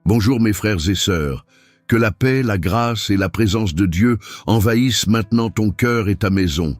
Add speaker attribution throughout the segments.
Speaker 1: Bonjour mes frères et sœurs, que la paix, la grâce et la présence de Dieu envahissent maintenant ton cœur et ta maison.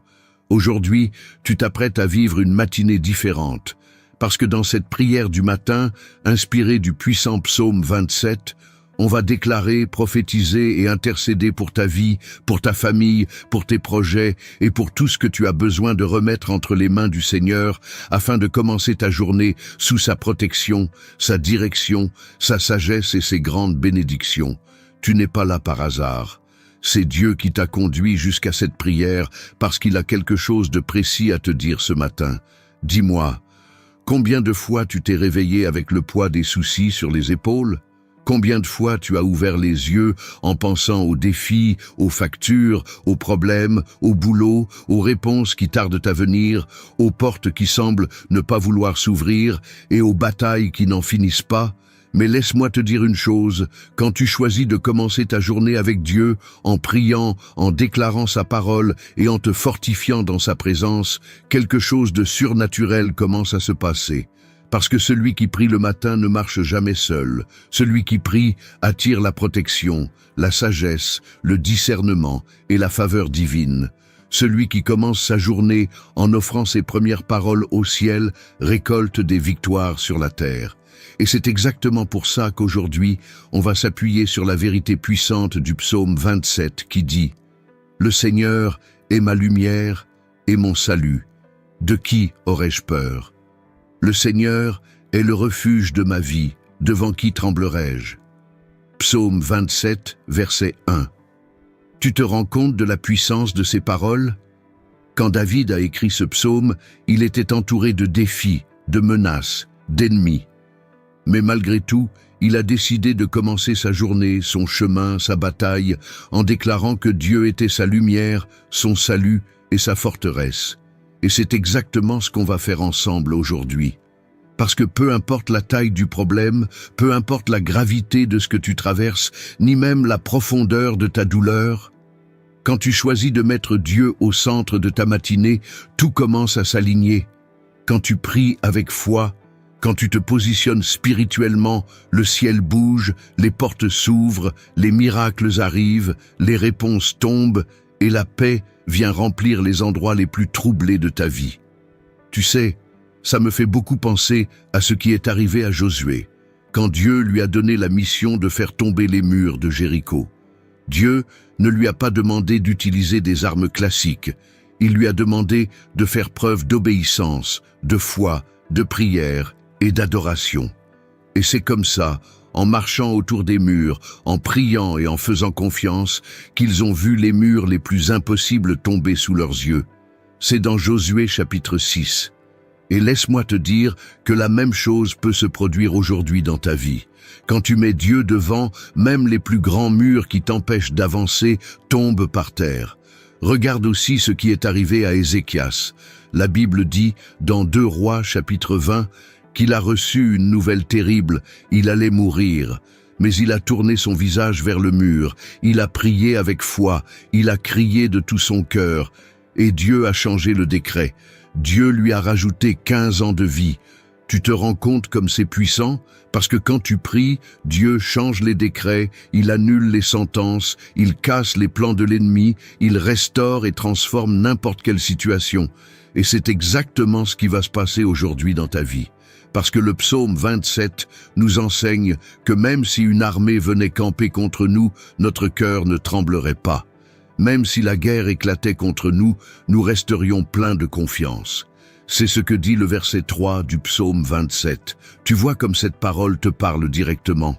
Speaker 1: Aujourd'hui, tu t'apprêtes à vivre une matinée différente, parce que dans cette prière du matin, inspirée du puissant psaume 27, on va déclarer, prophétiser et intercéder pour ta vie, pour ta famille, pour tes projets et pour tout ce que tu as besoin de remettre entre les mains du Seigneur afin de commencer ta journée sous sa protection, sa direction, sa sagesse et ses grandes bénédictions. Tu n'es pas là par hasard. C'est Dieu qui t'a conduit jusqu'à cette prière parce qu'il a quelque chose de précis à te dire ce matin. Dis-moi, combien de fois tu t'es réveillé avec le poids des soucis sur les épaules ? Combien de fois tu as ouvert les yeux en pensant aux défis, aux factures, aux problèmes, au boulot, aux réponses qui tardent à venir, aux portes qui semblent ne pas vouloir s'ouvrir et aux batailles qui n'en finissent pas? Mais laisse-moi te dire une chose, quand tu choisis de commencer ta journée avec Dieu, en priant, en déclarant sa parole et en te fortifiant dans sa présence, quelque chose de surnaturel commence à se passer. Parce que celui qui prie le matin ne marche jamais seul. Celui qui prie attire la protection, la sagesse, le discernement et la faveur divine. Celui qui commence sa journée en offrant ses premières paroles au ciel récolte des victoires sur la terre. Et c'est exactement pour ça qu'aujourd'hui, on va s'appuyer sur la vérité puissante du psaume 27 qui dit « Le Seigneur est ma lumière et mon salut. De qui aurais-je peur ? Le Seigneur est le refuge de ma vie, devant qui tremblerai-je » Psaume 27, verset 1. Tu te rends compte de la puissance de ces paroles ? Quand David a écrit ce psaume, il était entouré de défis, de menaces, d'ennemis. Mais malgré tout, il a décidé de commencer sa journée, son chemin, sa bataille, en déclarant que Dieu était sa lumière, son salut et sa forteresse. Et c'est exactement ce qu'on va faire ensemble aujourd'hui. Parce que peu importe la taille du problème, peu importe la gravité de ce que tu traverses, ni même la profondeur de ta douleur, quand tu choisis de mettre Dieu au centre de ta matinée, tout commence à s'aligner. Quand tu pries avec foi, quand tu te positionnes spirituellement, le ciel bouge, les portes s'ouvrent, les miracles arrivent, les réponses tombent et la paix vient remplir les endroits les plus troublés de ta vie. Tu sais, ça me fait beaucoup penser à ce qui est arrivé à Josué, quand Dieu lui a donné la mission de faire tomber les murs de Jéricho. Dieu ne lui a pas demandé d'utiliser des armes classiques, il lui a demandé de faire preuve d'obéissance, de foi, de prière et d'adoration. Et c'est comme ça, en marchant autour des murs, en priant et en faisant confiance, qu'ils ont vu les murs les plus impossibles tomber sous leurs yeux. C'est dans Josué chapitre 6. Et laisse-moi te dire que la même chose peut se produire aujourd'hui dans ta vie. Quand tu mets Dieu devant, même les plus grands murs qui t'empêchent d'avancer tombent par terre. Regarde aussi ce qui est arrivé à Ézéchias. La Bible dit, dans 2 Rois chapitre 20, qu'il a reçu une nouvelle terrible, il allait mourir. Mais il a tourné son visage vers le mur, il a prié avec foi, il a crié de tout son cœur, et Dieu a changé le décret. Dieu lui a rajouté 15 ans de vie. Tu te rends compte comme c'est puissant? Parce que quand tu pries, Dieu change les décrets, il annule les sentences, il casse les plans de l'ennemi, il restaure et transforme n'importe quelle situation. Et c'est exactement ce qui va se passer aujourd'hui dans ta vie. Parce que le psaume 27 nous enseigne que même si une armée venait camper contre nous, notre cœur ne tremblerait pas. Même si la guerre éclatait contre nous, nous resterions pleins de confiance. C'est ce que dit le verset 3 du psaume 27. Tu vois comme cette parole te parle directement.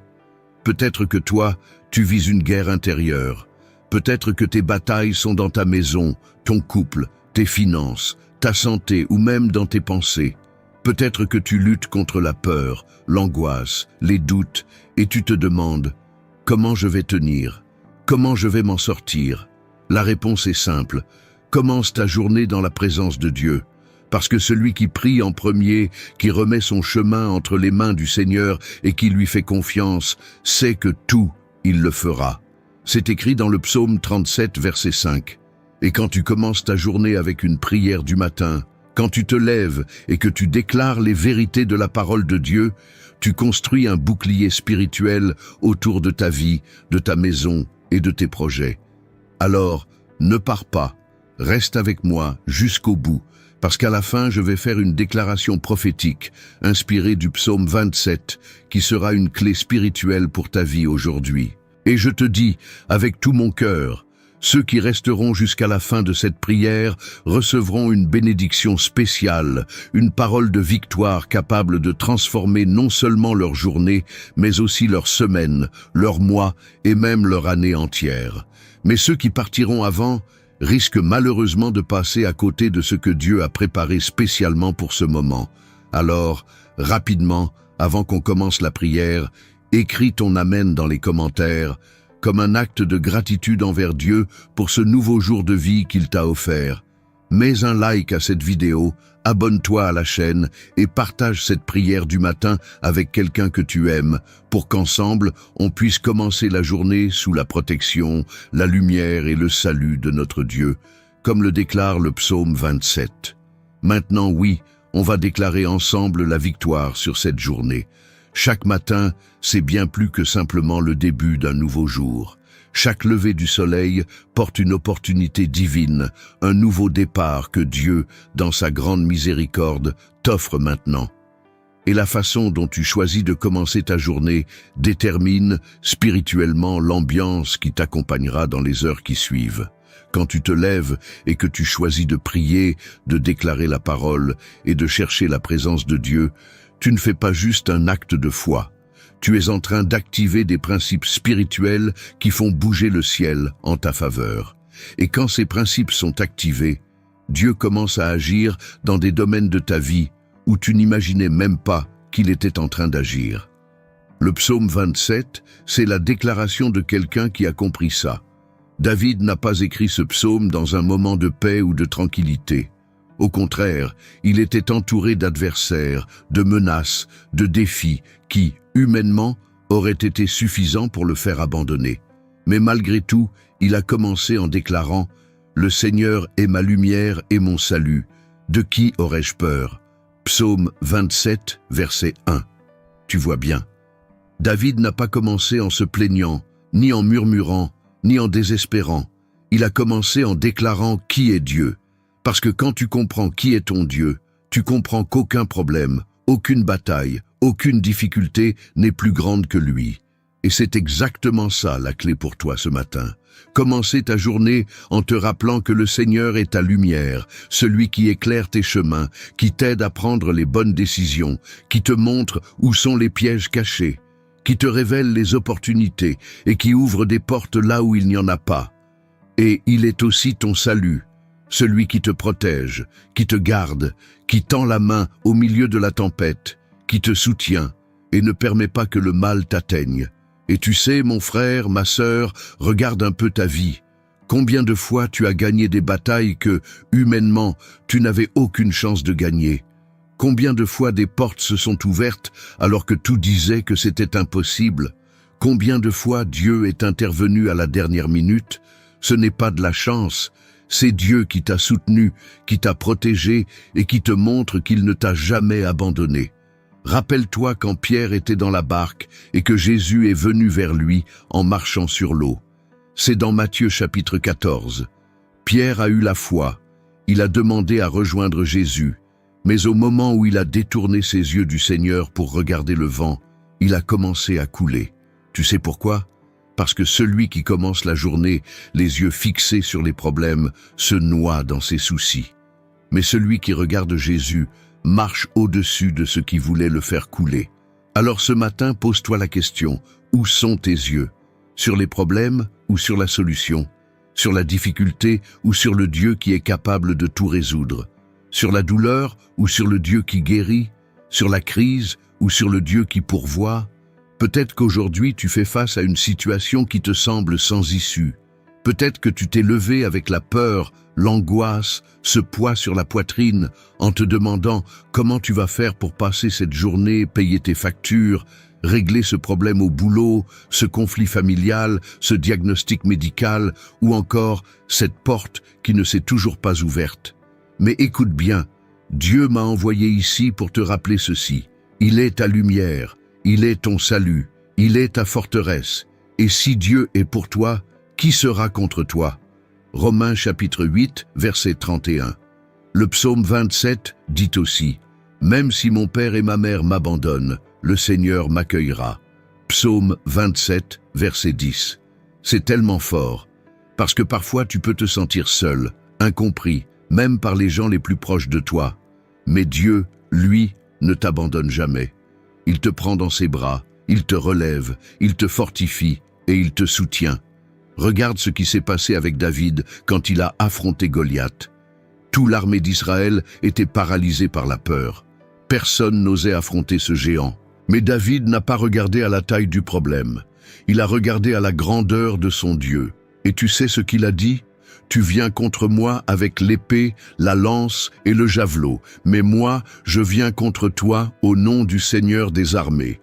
Speaker 1: Peut-être que toi, tu vis une guerre intérieure. Peut-être que tes batailles sont dans ta maison, ton couple, tes finances, ta santé ou même dans tes pensées. Peut-être que tu luttes contre la peur, l'angoisse, les doutes, et tu te demandes « Comment je vais tenir ? Comment je vais m'en sortir ?» La réponse est simple. Commence ta journée dans la présence de Dieu. Parce que celui qui prie en premier, qui remet son chemin entre les mains du Seigneur et qui lui fait confiance, sait que tout, il le fera. C'est écrit dans le psaume 37, verset 5. Et quand tu commences ta journée avec une prière du matin, Quand tu te lèves et que tu déclares les vérités de la parole de Dieu, tu construis un bouclier spirituel autour de ta vie, de ta maison et de tes projets. Alors, ne pars pas, reste avec moi jusqu'au bout, parce qu'à la fin, je vais faire une déclaration prophétique, inspirée du psaume 27, qui sera une clé spirituelle pour ta vie aujourd'hui. Et je te dis, avec tout mon cœur, ceux qui resteront jusqu'à la fin de cette prière recevront une bénédiction spéciale, une parole de victoire capable de transformer non seulement leur journée, mais aussi leur semaine, leur mois et même leur année entière. Mais ceux qui partiront avant risquent malheureusement de passer à côté de ce que Dieu a préparé spécialement pour ce moment. Alors, rapidement, avant qu'on commence la prière, écris ton Amen dans les commentaires, comme un acte de gratitude envers Dieu pour ce nouveau jour de vie qu'il t'a offert. Mets un like à cette vidéo, abonne-toi à la chaîne et partage cette prière du matin avec quelqu'un que tu aimes pour qu'ensemble, on puisse commencer la journée sous la protection, la lumière et le salut de notre Dieu, comme le déclare le psaume 27. Maintenant, oui, on va déclarer ensemble la victoire sur cette journée. Chaque matin, c'est bien plus que simplement le début d'un nouveau jour. Chaque lever du soleil porte une opportunité divine, un nouveau départ que Dieu, dans sa grande miséricorde, t'offre maintenant. Et la façon dont tu choisis de commencer ta journée détermine spirituellement l'ambiance qui t'accompagnera dans les heures qui suivent. Quand tu te lèves et que tu choisis de prier, de déclarer la parole et de chercher la présence de Dieu, tu ne fais pas juste un acte de foi. Tu es en train d'activer des principes spirituels qui font bouger le ciel en ta faveur. Et quand ces principes sont activés, Dieu commence à agir dans des domaines de ta vie où tu n'imaginais même pas qu'il était en train d'agir. Le psaume 27, c'est la déclaration de quelqu'un qui a compris ça. David n'a pas écrit ce psaume dans un moment de paix ou de tranquillité. Au contraire, il était entouré d'adversaires, de menaces, de défis qui, humainement, auraient été suffisants pour le faire abandonner. Mais malgré tout, il a commencé en déclarant « Le Seigneur est ma lumière et mon salut. De qui aurais-je peur ?» Psaume 27, verset 1. Tu vois bien. David n'a pas commencé en se plaignant, ni en murmurant, ni en désespérant. Il a commencé en déclarant qui est Dieu. Parce que quand tu comprends qui est ton Dieu, tu comprends qu'aucun problème, aucune bataille, aucune difficulté n'est plus grande que lui. Et c'est exactement ça la clé pour toi ce matin. Commencer ta journée en te rappelant que le Seigneur est ta lumière, celui qui éclaire tes chemins, qui t'aide à prendre les bonnes décisions, qui te montre où sont les pièges cachés, qui te révèle les opportunités et qui ouvre des portes là où il n'y en a pas. Et il est aussi ton salut. Celui qui te protège, qui te garde, qui tend la main au milieu de la tempête, qui te soutient et ne permet pas que le mal t'atteigne. Et tu sais, mon frère, ma sœur, regarde un peu ta vie. Combien de fois tu as gagné des batailles que, humainement, tu n'avais aucune chance de gagner? Combien de fois des portes se sont ouvertes alors que tout disait que c'était impossible? Combien de fois Dieu est intervenu à la dernière minute? Ce n'est pas de la chance. C'est Dieu qui t'a soutenu, qui t'a protégé et qui te montre qu'il ne t'a jamais abandonné. Rappelle-toi quand Pierre était dans la barque et que Jésus est venu vers lui en marchant sur l'eau. C'est dans Matthieu chapitre 14. Pierre a eu la foi. Il a demandé à rejoindre Jésus. Mais au moment où il a détourné ses yeux du Seigneur pour regarder le vent, il a commencé à couler. Tu sais pourquoi ? Parce que celui qui commence la journée, les yeux fixés sur les problèmes, se noie dans ses soucis. Mais celui qui regarde Jésus marche au-dessus de ce qui voulait le faire couler. Alors ce matin, pose-toi la question, où sont tes yeux? Sur les problèmes ou sur la solution? Sur la difficulté ou sur le Dieu qui est capable de tout résoudre? Sur la douleur ou sur le Dieu qui guérit? Sur la crise ou sur le Dieu qui pourvoit? Peut-être qu'aujourd'hui tu fais face à une situation qui te semble sans issue. Peut-être que tu t'es levé avec la peur, l'angoisse, ce poids sur la poitrine, en te demandant comment tu vas faire pour passer cette journée, payer tes factures, régler ce problème au boulot, ce conflit familial, ce diagnostic médical, ou encore cette porte qui ne s'est toujours pas ouverte. Mais écoute bien, Dieu m'a envoyé ici pour te rappeler ceci. Il est ta lumière, il est ton salut, il est ta forteresse. Et si Dieu est pour toi, qui sera contre toi? Romains chapitre 8, verset 31. Le psaume 27 dit aussi, « Même si mon père et ma mère m'abandonnent, le Seigneur m'accueillera. » Psaume 27, verset 10. C'est tellement fort, parce que parfois tu peux te sentir seul, incompris, même par les gens les plus proches de toi. Mais Dieu, lui, ne t'abandonne jamais. Il te prend dans ses bras, il te relève, il te fortifie et il te soutient. Regarde ce qui s'est passé avec David quand il a affronté Goliath. Toute l'armée d'Israël était paralysée par la peur. Personne n'osait affronter ce géant. Mais David n'a pas regardé à la taille du problème. Il a regardé à la grandeur de son Dieu. Et tu sais ce qu'il a dit? « Tu viens contre moi avec l'épée, la lance et le javelot, mais moi, je viens contre toi au nom du Seigneur des armées. »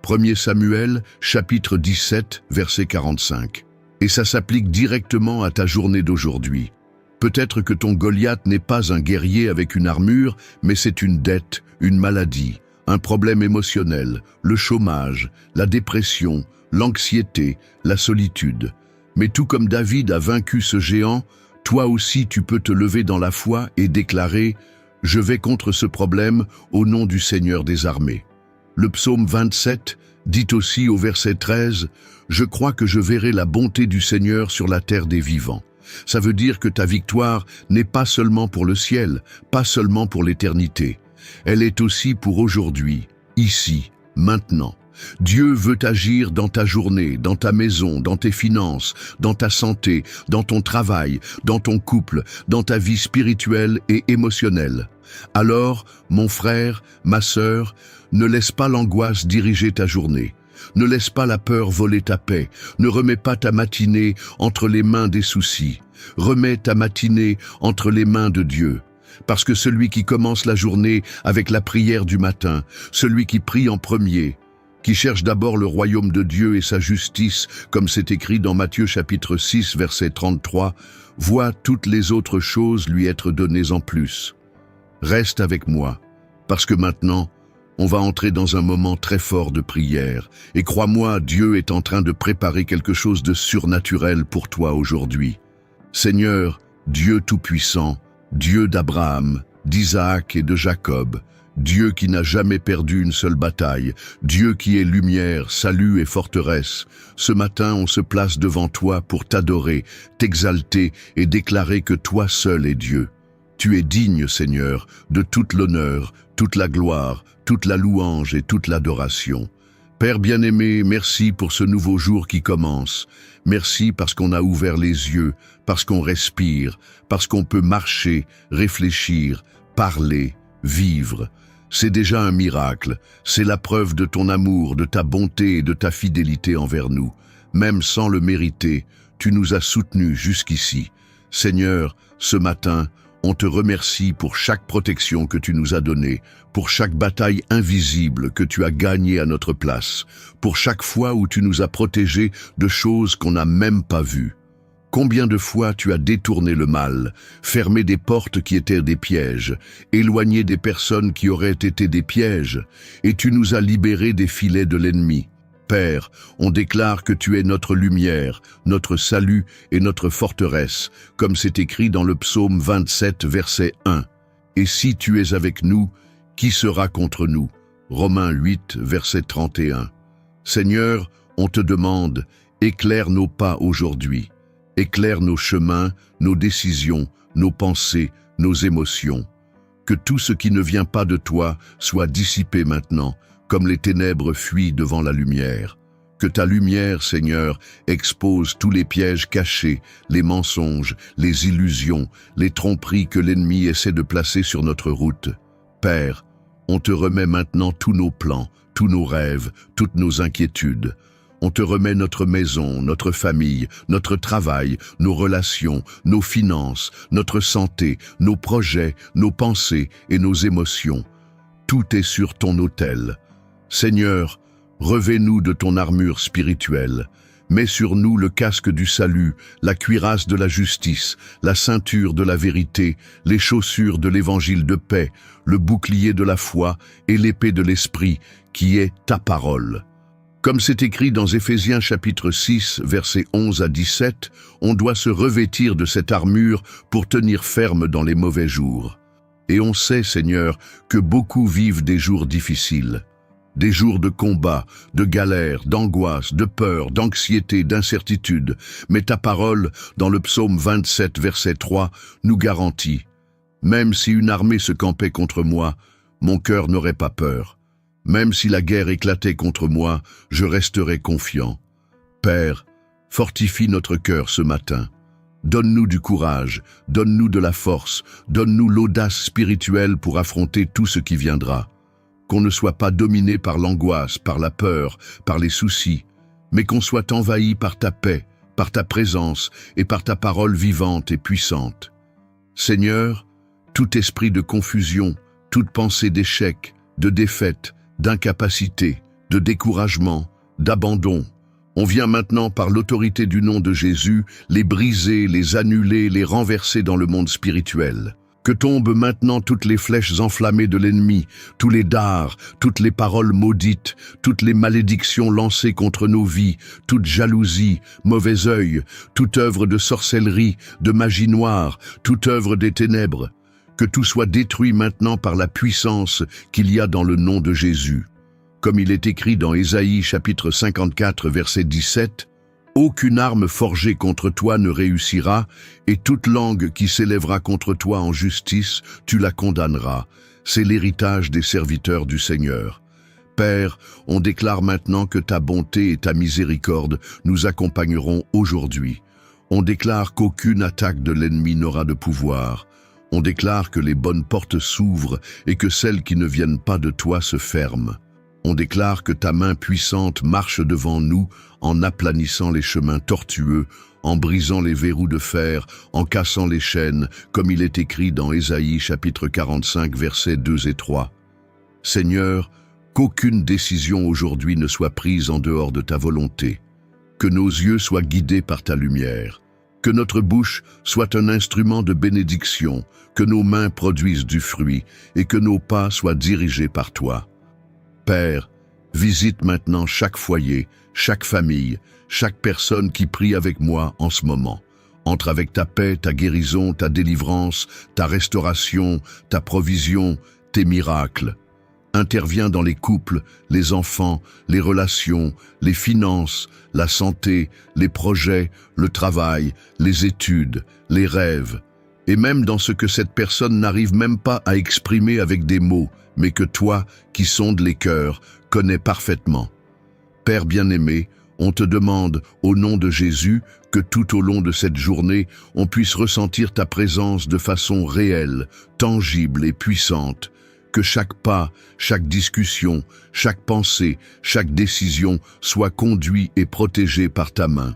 Speaker 1: 1 Samuel, chapitre 17, verset 45. Et ça s'applique directement à ta journée d'aujourd'hui. Peut-être que ton Goliath n'est pas un guerrier avec une armure, mais c'est une dette, une maladie, un problème émotionnel, le chômage, la dépression, l'anxiété, la solitude. Mais tout comme David a vaincu ce géant, toi aussi tu peux te lever dans la foi et déclarer « Je vais contre ce problème au nom du Seigneur des armées ». Le psaume 27 dit aussi au verset 13 « Je crois que je verrai la bonté du Seigneur sur la terre des vivants ». Ça veut dire que ta victoire n'est pas seulement pour le ciel, pas seulement pour l'éternité. Elle est aussi pour aujourd'hui, ici, maintenant. Dieu veut agir dans ta journée, dans ta maison, dans tes finances, dans ta santé, dans ton travail, dans ton couple, dans ta vie spirituelle et émotionnelle. Alors, mon frère, ma sœur, ne laisse pas l'angoisse diriger ta journée. Ne laisse pas la peur voler ta paix. Ne remets pas ta matinée entre les mains des soucis. Remets ta matinée entre les mains de Dieu. Parce que celui qui commence la journée avec la prière du matin, celui qui prie en premier, qui cherche d'abord le royaume de Dieu et sa justice, comme c'est écrit dans Matthieu chapitre 6, verset 33, voit toutes les autres choses lui être données en plus. Reste avec moi, parce que maintenant, on va entrer dans un moment très fort de prière. Et crois-moi, Dieu est en train de préparer quelque chose de surnaturel pour toi aujourd'hui. Seigneur, Dieu Tout-Puissant, Dieu d'Abraham, d'Isaac et de Jacob, Dieu qui n'a jamais perdu une seule bataille, Dieu qui est lumière, salut et forteresse. Ce matin, on se place devant toi pour t'adorer, t'exalter et déclarer que toi seul es Dieu. Tu es digne, Seigneur, de toute l'honneur, toute la gloire, toute la louange et toute l'adoration. Père bien-aimé, merci pour ce nouveau jour qui commence. Merci parce qu'on a ouvert les yeux, parce qu'on respire, parce qu'on peut marcher, réfléchir, parler, vivre. C'est déjà un miracle, c'est la preuve de ton amour, de ta bonté et de ta fidélité envers nous. Même sans le mériter, tu nous as soutenus jusqu'ici. Seigneur, ce matin, on te remercie pour chaque protection que tu nous as donnée, pour chaque bataille invisible que tu as gagnée à notre place, pour chaque fois où tu nous as protégés de choses qu'on n'a même pas vues. Combien de fois tu as détourné le mal, fermé des portes qui étaient des pièges, éloigné des personnes qui auraient été des pièges, et tu nous as libérés des filets de l'ennemi. Père, on déclare que tu es notre lumière, notre salut et notre forteresse, comme c'est écrit dans le psaume 27, verset 1. Et si tu es avec nous, qui sera contre nous? Romains 8, verset 31. Seigneur, on te demande, éclaire nos pas aujourd'hui. Éclaire nos chemins, nos décisions, nos pensées, nos émotions. Que tout ce qui ne vient pas de toi soit dissipé maintenant, comme les ténèbres fuient devant la lumière. Que ta lumière, Seigneur, expose tous les pièges cachés, les mensonges, les illusions, les tromperies que l'ennemi essaie de placer sur notre route. Père, on te remet maintenant tous nos plans, tous nos rêves, toutes nos inquiétudes. On te remet notre maison, notre famille, notre travail, nos relations, nos finances, notre santé, nos projets, nos pensées et nos émotions. Tout est sur ton autel. Seigneur, revêt-nous de ton armure spirituelle. Mets sur nous le casque du salut, la cuirasse de la justice, la ceinture de la vérité, les chaussures de l'évangile de paix, le bouclier de la foi et l'épée de l'esprit, qui est ta parole. Comme c'est écrit dans Éphésiens chapitre 6, versets 11 à 17, on doit se revêtir de cette armure pour tenir ferme dans les mauvais jours. Et on sait, Seigneur, que beaucoup vivent des jours difficiles. Des jours de combat, de galère, d'angoisse, de peur, d'anxiété, d'incertitude. Mais ta parole, dans le psaume 27, verset 3, nous garantit « Même si une armée se campait contre moi, mon cœur n'aurait pas peur. Même si la guerre éclatait contre moi, je resterai confiant. Père, fortifie notre cœur ce matin. Donne-nous du courage, donne-nous de la force, donne-nous l'audace spirituelle pour affronter tout ce qui viendra. Qu'on ne soit pas dominé par l'angoisse, par la peur, par les soucis, mais qu'on soit envahi par ta paix, par ta présence et par ta parole vivante et puissante. Seigneur, tout esprit de confusion, toute pensée d'échec, de défaite, d'incapacité, de découragement, d'abandon, on vient maintenant par l'autorité du nom de Jésus les briser, les annuler, les renverser dans le monde spirituel. Que tombent maintenant toutes les flèches enflammées de l'ennemi, tous les dards, toutes les paroles maudites, toutes les malédictions lancées contre nos vies, toute jalousie, mauvais œil, toute œuvre de sorcellerie, de magie noire, toute œuvre des ténèbres. Que tout soit détruit maintenant par la puissance qu'il y a dans le nom de Jésus. Comme il est écrit dans Ésaïe chapitre 54 verset 17, « Aucune arme forgée contre toi ne réussira, et toute langue qui s'élèvera contre toi en justice, tu la condamneras. C'est l'héritage des serviteurs du Seigneur. » Père, on déclare maintenant que ta bonté et ta miséricorde nous accompagneront aujourd'hui. On déclare qu'aucune attaque de l'ennemi n'aura de pouvoir. On déclare que les bonnes portes s'ouvrent et que celles qui ne viennent pas de toi se ferment. On déclare que ta main puissante marche devant nous en aplanissant les chemins tortueux, en brisant les verrous de fer, en cassant les chaînes, comme il est écrit dans Ésaïe chapitre 45 versets 2 et 3. Seigneur, qu'aucune décision aujourd'hui ne soit prise en dehors de ta volonté, que nos yeux soient guidés par ta lumière, que notre bouche soit un instrument de bénédiction, que nos mains produisent du fruit et que nos pas soient dirigés par toi. Père, visite maintenant chaque foyer, chaque famille, chaque personne qui prie avec moi en ce moment. Entre avec ta paix, ta guérison, ta délivrance, ta restauration, ta provision, tes miracles. Interviens dans les couples, les enfants, les relations, les finances, la santé, les projets, le travail, les études, les rêves, et même dans ce que cette personne n'arrive même pas à exprimer avec des mots, mais que toi, qui sondes les cœurs, connais parfaitement. Père bien-aimé, on te demande, au nom de Jésus, que tout au long de cette journée, on puisse ressentir ta présence de façon réelle, tangible et puissante, que chaque pas, chaque discussion, chaque pensée, chaque décision soit conduit et protégé par ta main.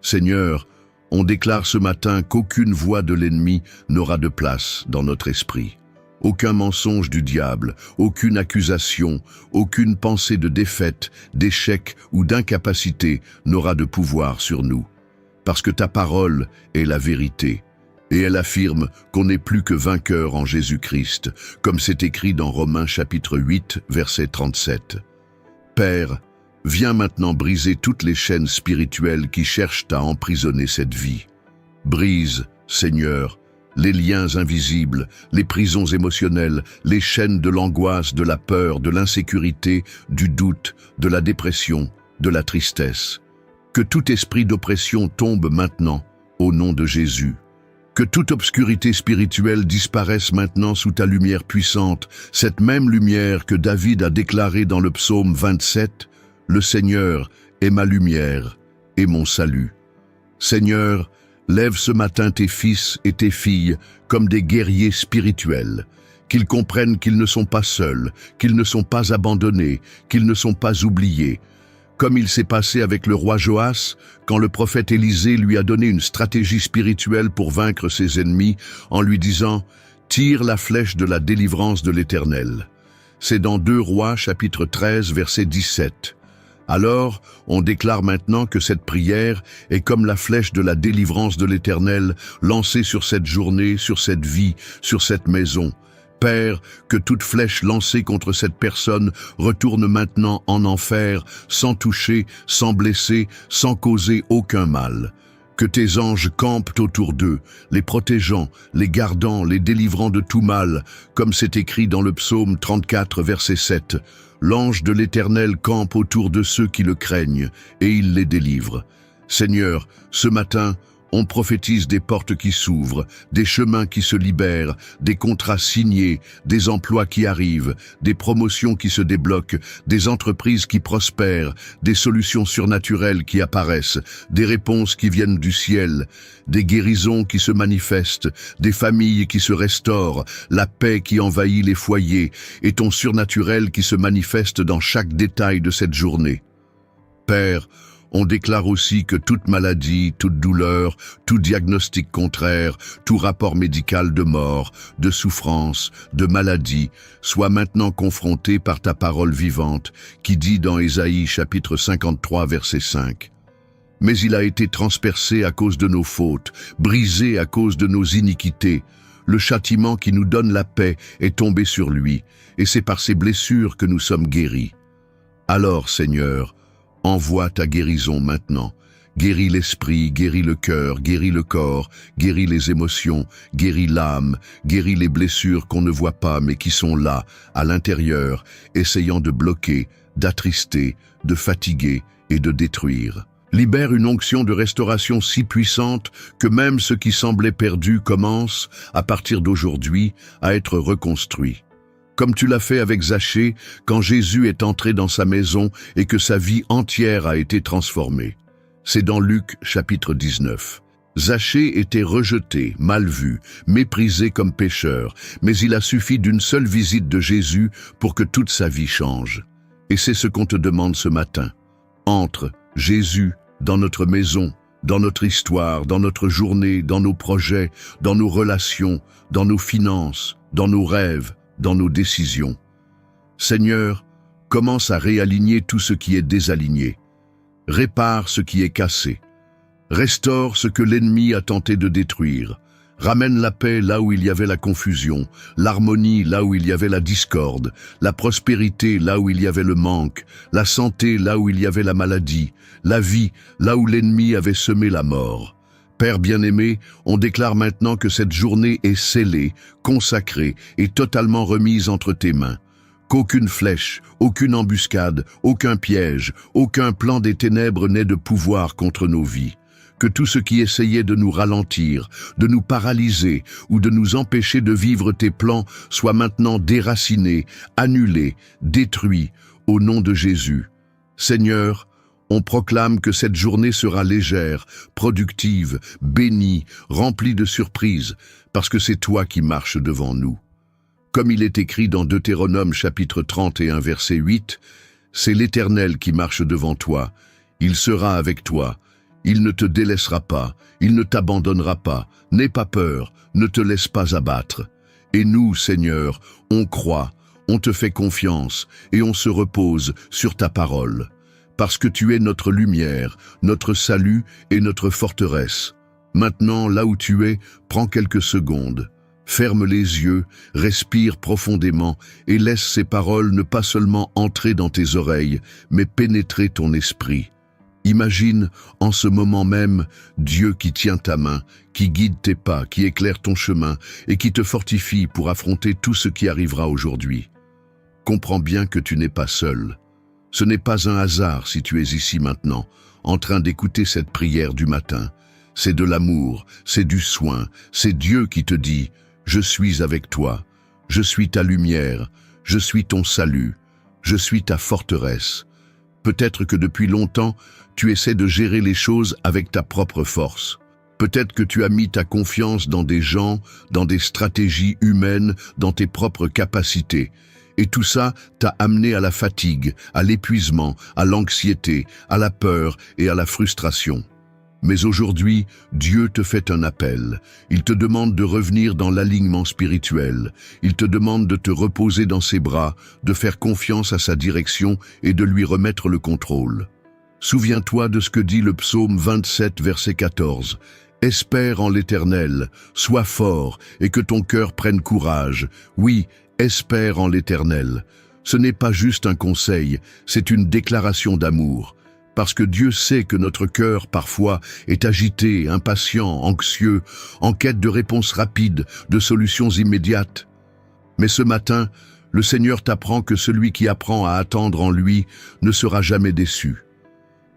Speaker 1: Seigneur, on déclare ce matin qu'aucune voix de l'ennemi n'aura de place dans notre esprit. Aucun mensonge du diable, aucune accusation, aucune pensée de défaite, d'échec ou d'incapacité n'aura de pouvoir sur nous. Parce que ta parole est la vérité. Et elle affirme qu'on n'est plus que vainqueur en Jésus-Christ, comme c'est écrit dans Romains chapitre 8, verset 37. Père, viens maintenant briser toutes les chaînes spirituelles qui cherchent à emprisonner cette vie. Brise, Seigneur, les liens invisibles, les prisons émotionnelles, les chaînes de l'angoisse, de la peur, de l'insécurité, du doute, de la dépression, de la tristesse. Que tout esprit d'oppression tombe maintenant, au nom de Jésus. Que toute obscurité spirituelle disparaisse maintenant sous ta lumière puissante, cette même lumière que David a déclarée dans le psaume 27, « Le Seigneur est ma lumière et mon salut. » Seigneur, lève ce matin tes fils et tes filles comme des guerriers spirituels, qu'ils comprennent qu'ils ne sont pas seuls, qu'ils ne sont pas abandonnés, qu'ils ne sont pas oubliés. Comme il s'est passé avec le roi Joas, quand le prophète Élisée lui a donné une stratégie spirituelle pour vaincre ses ennemis, en lui disant « Tire la flèche de la délivrance de l'Éternel ». C'est dans 2 Rois chapitre 13 verset 17. Alors, on déclare maintenant que cette prière est comme la flèche de la délivrance de l'Éternel lancée sur cette journée, sur cette vie, sur cette maison. Père, que toute flèche lancée contre cette personne retourne maintenant en enfer, sans toucher, sans blesser, sans causer aucun mal. Que tes anges campent autour d'eux, les protégeant, les gardant, les délivrant de tout mal, comme c'est écrit dans le psaume 34, verset 7. L'ange de l'Éternel campe autour de ceux qui le craignent, et il les délivre. Seigneur, ce matin, on prophétise des portes qui s'ouvrent, des chemins qui se libèrent, des contrats signés, des emplois qui arrivent, des promotions qui se débloquent, des entreprises qui prospèrent, des solutions surnaturelles qui apparaissent, des réponses qui viennent du ciel, des guérisons qui se manifestent, des familles qui se restaurent, la paix qui envahit les foyers et ton surnaturel qui se manifeste dans chaque détail de cette journée. Père, on déclare aussi que toute maladie, toute douleur, tout diagnostic contraire, tout rapport médical de mort, de souffrance, de maladie, soit maintenant confronté par ta parole vivante, qui dit dans Ésaïe chapitre 53 verset 5. Mais il a été transpercé à cause de nos fautes, brisé à cause de nos iniquités. Le châtiment qui nous donne la paix est tombé sur lui, et c'est par ses blessures que nous sommes guéris. Alors, Seigneur, envoie ta guérison maintenant. Guéris l'esprit, guéris le cœur, guéris le corps, guéris les émotions, guéris l'âme, guéris les blessures qu'on ne voit pas mais qui sont là, à l'intérieur, essayant de bloquer, d'attrister, de fatiguer et de détruire. Libère une onction de restauration si puissante que même ce qui semblait perdu commence, à partir d'aujourd'hui, à être reconstruit. Comme tu l'as fait avec Zachée quand Jésus est entré dans sa maison et que sa vie entière a été transformée. C'est dans Luc chapitre 19. Zachée était rejeté, mal vu, méprisé comme pécheur, mais il a suffi d'une seule visite de Jésus pour que toute sa vie change. Et c'est ce qu'on te demande ce matin. Entre, Jésus, dans notre maison, dans notre histoire, dans notre journée, dans nos projets, dans nos relations, dans nos finances, dans nos rêves, dans nos décisions. Seigneur, commence à réaligner tout ce qui est désaligné. Répare ce qui est cassé. Restaure ce que l'ennemi a tenté de détruire. Ramène la paix là où il y avait la confusion, l'harmonie là où il y avait la discorde, la prospérité là où il y avait le manque, la santé là où il y avait la maladie, la vie là où l'ennemi avait semé la mort. Père bien-aimé, on déclare maintenant que cette journée est scellée, consacrée et totalement remise entre tes mains. Qu'aucune flèche, aucune embuscade, aucun piège, aucun plan des ténèbres n'ait de pouvoir contre nos vies. Que tout ce qui essayait de nous ralentir, de nous paralyser ou de nous empêcher de vivre tes plans soit maintenant déraciné, annulé, détruit, au nom de Jésus. Seigneur, on proclame que cette journée sera légère, productive, bénie, remplie de surprises, parce que c'est toi qui marches devant nous. Comme il est écrit dans Deutéronome chapitre 31 verset 8, « C'est l'Éternel qui marche devant toi, il sera avec toi, il ne te délaissera pas, il ne t'abandonnera pas, n'aie pas peur, ne te laisse pas abattre. » Et nous, Seigneur, on croit, on te fait confiance et on se repose sur ta parole. Parce que tu es notre lumière, notre salut et notre forteresse. Maintenant, là où tu es, prends quelques secondes. Ferme les yeux, respire profondément et laisse ces paroles ne pas seulement entrer dans tes oreilles, mais pénétrer ton esprit. Imagine, en ce moment même, Dieu qui tient ta main, qui guide tes pas, qui éclaire ton chemin et qui te fortifie pour affronter tout ce qui arrivera aujourd'hui. Comprends bien que tu n'es pas seul. Ce n'est pas un hasard si tu es ici maintenant, en train d'écouter cette prière du matin. C'est de l'amour, c'est du soin, c'est Dieu qui te dit « Je suis avec toi, je suis ta lumière, je suis ton salut, je suis ta forteresse ». Peut-être que depuis longtemps, tu essaies de gérer les choses avec ta propre force. Peut-être que tu as mis ta confiance dans des gens, dans des stratégies humaines, dans tes propres capacités. Et tout ça t'a amené à la fatigue, à l'épuisement, à l'anxiété, à la peur et à la frustration. Mais aujourd'hui, Dieu te fait un appel. Il te demande de revenir dans l'alignement spirituel. Il te demande de te reposer dans ses bras, de faire confiance à sa direction et de lui remettre le contrôle. Souviens-toi de ce que dit le psaume 27, verset 14. « Espère en l'Éternel, sois fort et que ton cœur prenne courage. Oui, espère en l'Éternel. » Ce n'est pas juste un conseil, c'est une déclaration d'amour. Parce que Dieu sait que notre cœur, parfois, est agité, impatient, anxieux, en quête de réponses rapides, de solutions immédiates. Mais ce matin, le Seigneur t'apprend que celui qui apprend à attendre en lui ne sera jamais déçu.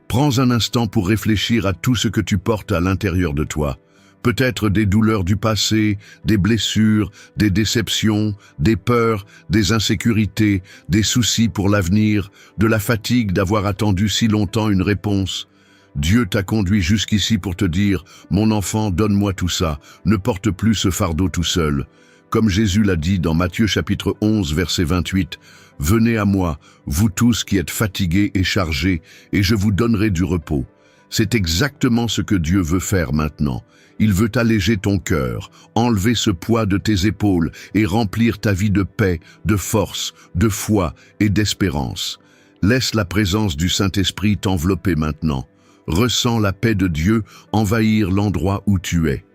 Speaker 1: Prends un instant pour réfléchir à tout ce que tu portes à l'intérieur de toi. Peut-être des douleurs du passé, des blessures, des déceptions, des peurs, des insécurités, des soucis pour l'avenir, de la fatigue d'avoir attendu si longtemps une réponse. Dieu t'a conduit jusqu'ici pour te dire « Mon enfant, donne-moi tout ça, ne porte plus ce fardeau tout seul ». Comme Jésus l'a dit dans Matthieu chapitre 11, verset 28, « Venez à moi, vous tous qui êtes fatigués et chargés, et je vous donnerai du repos ». C'est exactement ce que Dieu veut faire maintenant. Il veut alléger ton cœur, enlever ce poids de tes épaules et remplir ta vie de paix, de force, de foi et d'espérance. Laisse la présence du Saint-Esprit t'envelopper maintenant. Ressens la paix de Dieu envahir l'endroit où tu es.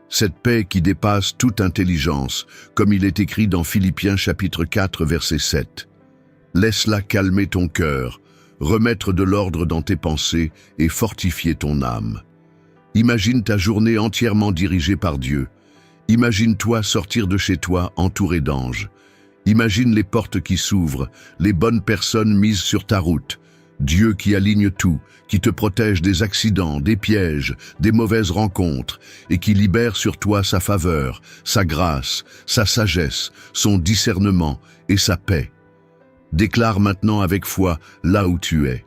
Speaker 1: Cette paix qui dépasse toute intelligence, comme il est écrit dans Philippiens chapitre 4, verset 7. Laisse-la calmer ton cœur, remettre de l'ordre dans tes pensées et fortifier ton âme. Imagine ta journée entièrement dirigée par Dieu. Imagine-toi sortir de chez toi entouré d'anges. Imagine les portes qui s'ouvrent, les bonnes personnes mises sur ta route. Dieu qui aligne tout, qui te protège des accidents, des pièges, des mauvaises rencontres et qui libère sur toi sa faveur, sa grâce, sa sagesse, son discernement et sa paix. Déclare maintenant avec foi là où tu es.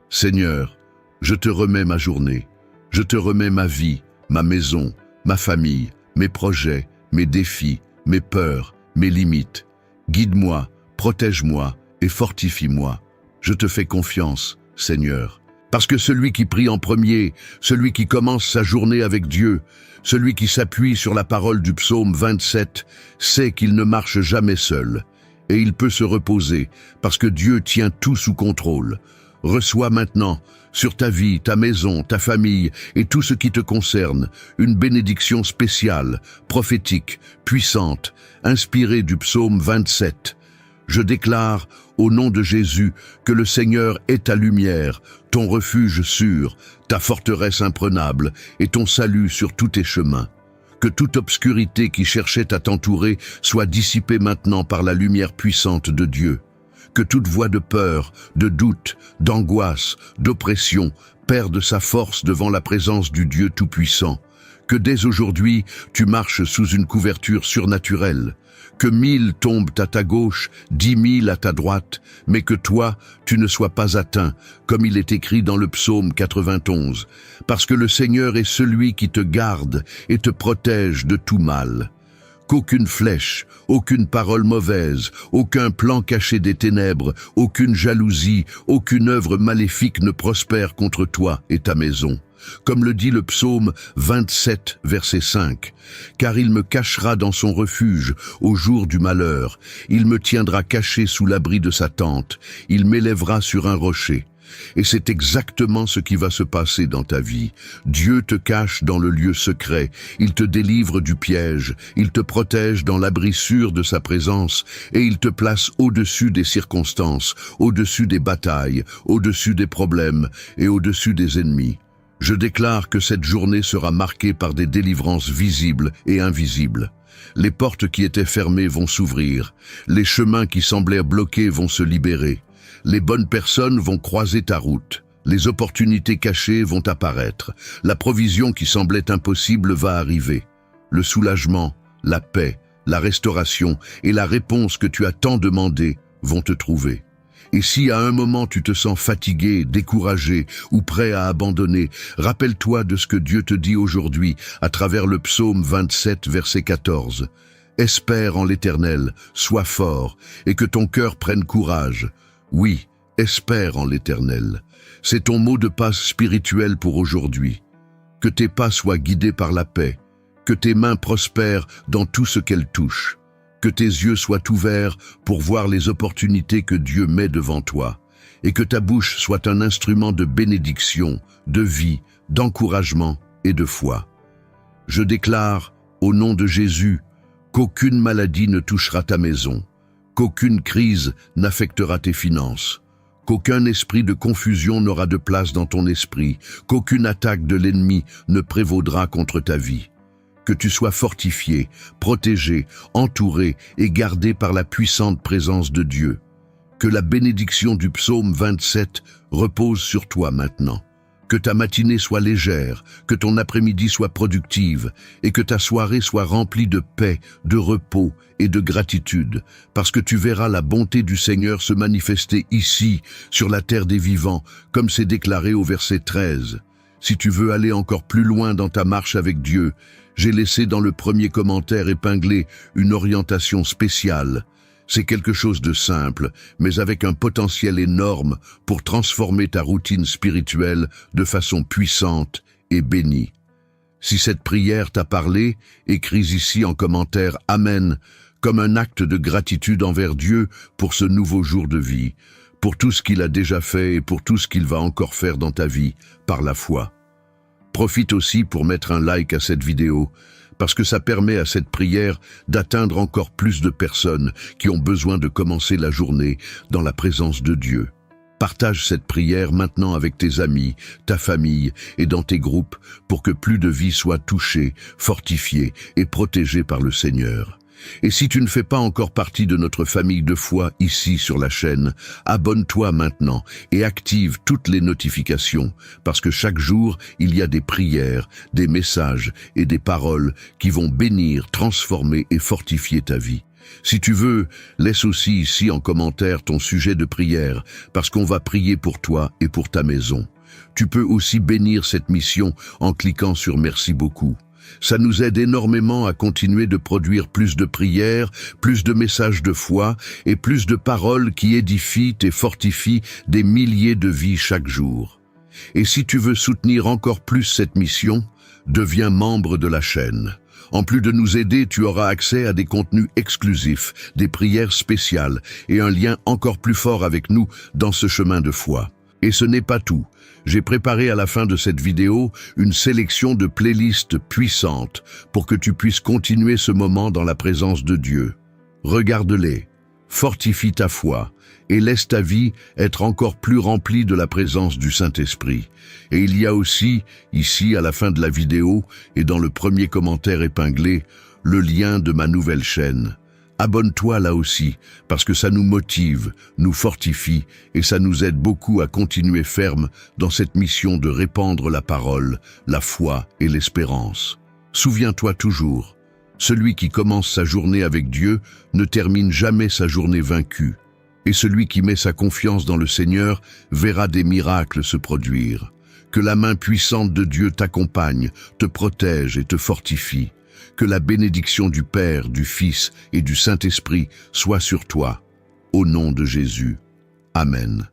Speaker 1: Seigneur, je te remets ma journée. Je te remets ma vie, ma maison, ma famille, mes projets, mes défis, mes peurs, mes limites. Guide-moi, protège-moi et fortifie-moi. Je te fais confiance, Seigneur. Parce que celui qui prie en premier, celui qui commence sa journée avec Dieu, celui qui s'appuie sur la parole du psaume 27, sait qu'il ne marche jamais seul. Et il peut se reposer, parce que Dieu tient tout sous contrôle. Reçois maintenant, sur ta vie, ta maison, ta famille et tout ce qui te concerne, une bénédiction spéciale, prophétique, puissante, inspirée du psaume 27. Je déclare, au nom de Jésus, que le Seigneur est ta lumière, ton refuge sûr, ta forteresse imprenable et ton salut sur tous tes chemins. Que toute obscurité qui cherchait à t'entourer soit dissipée maintenant par la lumière puissante de Dieu. Que toute voix de peur, de doute, d'angoisse, d'oppression perde sa force devant la présence du Dieu Tout-Puissant. Que dès aujourd'hui, tu marches sous une couverture surnaturelle. Que 1000 tombent à ta gauche, 10 000 à ta droite, mais que toi, tu ne sois pas atteint, comme il est écrit dans le psaume 91, parce que le Seigneur est celui qui te garde et te protège de tout mal. Qu'aucune flèche, aucune parole mauvaise, aucun plan caché des ténèbres, aucune jalousie, aucune œuvre maléfique ne prospère contre toi et ta maison. Comme le dit le psaume 27, verset 5, « Car il me cachera dans son refuge au jour du malheur, il me tiendra caché sous l'abri de sa tente, il m'élèvera sur un rocher. » Et c'est exactement ce qui va se passer dans ta vie. Dieu te cache dans le lieu secret, il te délivre du piège, il te protège dans l'abri sûr de sa présence et il te place au-dessus des circonstances, au-dessus des batailles, au-dessus des problèmes et au-dessus des ennemis. Je déclare que cette journée sera marquée par des délivrances visibles et invisibles. Les portes qui étaient fermées vont s'ouvrir, les chemins qui semblaient bloqués vont se libérer. Les bonnes personnes vont croiser ta route, les opportunités cachées vont apparaître, la provision qui semblait impossible va arriver. Le soulagement, la paix, la restauration et la réponse que tu as tant demandé vont te trouver. Et si à un moment tu te sens fatigué, découragé ou prêt à abandonner, rappelle-toi de ce que Dieu te dit aujourd'hui à travers le psaume 27, verset 14. « Espère en l'Éternel, sois fort, et que ton cœur prenne courage. Oui, espère en l'Éternel. » C'est ton mot de passe spirituel pour aujourd'hui. Que tes pas soient guidés par la paix, que tes mains prospèrent dans tout ce qu'elles touchent, que tes yeux soient ouverts pour voir les opportunités que Dieu met devant toi, et que ta bouche soit un instrument de bénédiction, de vie, d'encouragement et de foi. Je déclare, au nom de Jésus, qu'aucune maladie ne touchera ta maison, qu'aucune crise n'affectera tes finances, qu'aucun esprit de confusion n'aura de place dans ton esprit, qu'aucune attaque de l'ennemi ne prévaudra contre ta vie. Que tu sois fortifié, protégé, entouré et gardé par la puissante présence de Dieu. Que la bénédiction du psaume 27 repose sur toi maintenant. Que ta matinée soit légère, que ton après-midi soit productive et que ta soirée soit remplie de paix, de repos et de gratitude, parce que tu verras la bonté du Seigneur se manifester ici, sur la terre des vivants, comme c'est déclaré au verset 13. Si tu veux aller encore plus loin dans ta marche avec Dieu, j'ai laissé dans le premier commentaire épinglé une orientation spéciale. C'est quelque chose de simple, mais avec un potentiel énorme pour transformer ta routine spirituelle de façon puissante et bénie. Si cette prière t'a parlé, écris ici en commentaire « Amen » comme un acte de gratitude envers Dieu pour ce nouveau jour de vie, pour tout ce qu'il a déjà fait et pour tout ce qu'il va encore faire dans ta vie, par la foi. Profite aussi pour mettre un like à cette vidéo, parce que ça permet à cette prière d'atteindre encore plus de personnes qui ont besoin de commencer la journée dans la présence de Dieu. Partage cette prière maintenant avec tes amis, ta famille et dans tes groupes pour que plus de vies soient touchées, fortifiées et protégées par le Seigneur. Et si tu ne fais pas encore partie de notre famille de foi ici sur la chaîne, abonne-toi maintenant et active toutes les notifications, parce que chaque jour, il y a des prières, des messages et des paroles qui vont bénir, transformer et fortifier ta vie. Si tu veux, laisse aussi ici en commentaire ton sujet de prière, parce qu'on va prier pour toi et pour ta maison. Tu peux aussi bénir cette mission en cliquant sur « Merci beaucoup ». Ça nous aide énormément à continuer de produire plus de prières, plus de messages de foi et plus de paroles qui édifient et fortifient des milliers de vies chaque jour. Et si tu veux soutenir encore plus cette mission, deviens membre de la chaîne. En plus de nous aider, tu auras accès à des contenus exclusifs, des prières spéciales et un lien encore plus fort avec nous dans ce chemin de foi. Et ce n'est pas tout. J'ai préparé à la fin de cette vidéo une sélection de playlists puissantes pour que tu puisses continuer ce moment dans la présence de Dieu. Regarde-les, fortifie ta foi et laisse ta vie être encore plus remplie de la présence du Saint-Esprit. Et il y a aussi, ici à la fin de la vidéo et dans le premier commentaire épinglé, le lien de ma nouvelle chaîne. Abonne-toi là aussi, parce que ça nous motive, nous fortifie et ça nous aide beaucoup à continuer ferme dans cette mission de répandre la parole, la foi et l'espérance. Souviens-toi toujours, celui qui commence sa journée avec Dieu ne termine jamais sa journée vaincue. Et celui qui met sa confiance dans le Seigneur verra des miracles se produire. Que la main puissante de Dieu t'accompagne, te protège et te fortifie. Que la bénédiction du Père, du Fils et du Saint-Esprit soit sur toi. Au nom de Jésus. Amen.